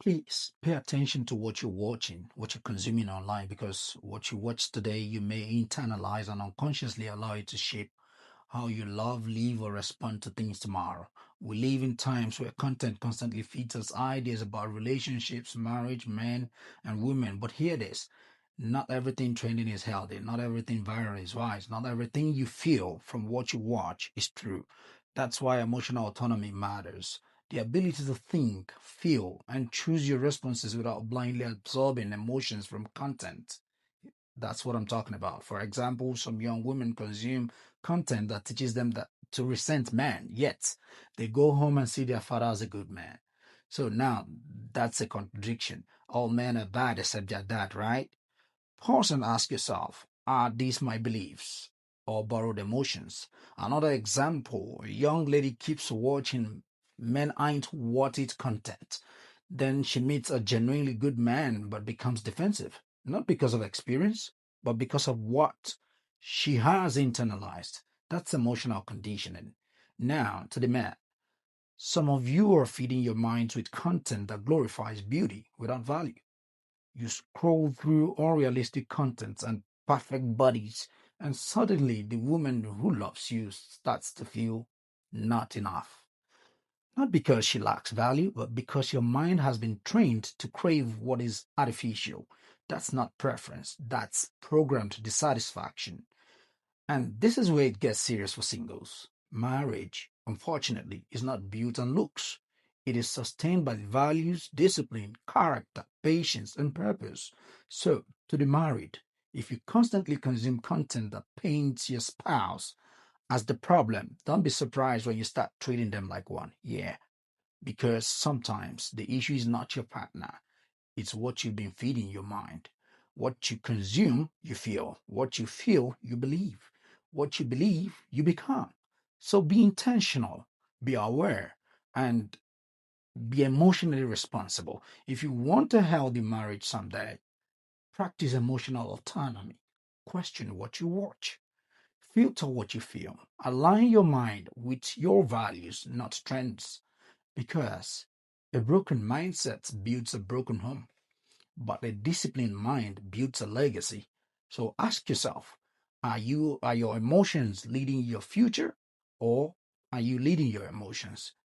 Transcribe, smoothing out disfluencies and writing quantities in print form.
Please pay attention to what you're watching, what you're consuming online, because what you watch today, you may internalize and unconsciously allow it to shape how you love, live, or respond to things tomorrow. We live in times where content constantly feeds us ideas about relationships, marriage, men, and women. But hear this: not everything trending is healthy, not everything viral is wise, not everything you feel from what you watch is true. That's why emotional autonomy matters. The ability to think, feel, and choose your responses without blindly absorbing emotions from content. That's what I'm talking about. For example, some young women consume content that teaches them that to resent men, yet they go home and see their father as a good man. So now that's a contradiction. All men are bad except their dad, right? Pause and ask yourself, are these my beliefs or borrowed emotions? Another example, a young lady keeps watching men ain't worth it content. Then she meets a genuinely good man but becomes defensive, not because of experience, but because of what she has internalized. That's emotional conditioning. Now, to the man, some of you are feeding your minds with content that glorifies beauty without value. You scroll through unrealistic contents and perfect bodies, and suddenly the woman who loves you starts to feel not enough. Not because she lacks value, but because your mind has been trained to crave what is artificial. That's not preference, that's programmed dissatisfaction. And this is where it gets serious for singles. Marriage, unfortunately, is not built on looks. It is sustained by values, discipline, character, patience, and purpose. So, to the married, if you constantly consume content that paints your spouse as the problem, don't be surprised when you start treating them like one. Yeah, because sometimes the issue is not your partner, it's what you've been feeding your mind. What you consume, you feel. What you feel, you believe. What you believe, you become. So be intentional, be aware, and be emotionally responsible. If you want a healthy marriage someday, practice emotional autonomy. Question what you watch. Filter what you feel. Align your mind with your values, not trends. Because a broken mindset builds a broken home, but a disciplined mind builds a legacy. So ask yourself, are your emotions leading your future, or are you leading your emotions?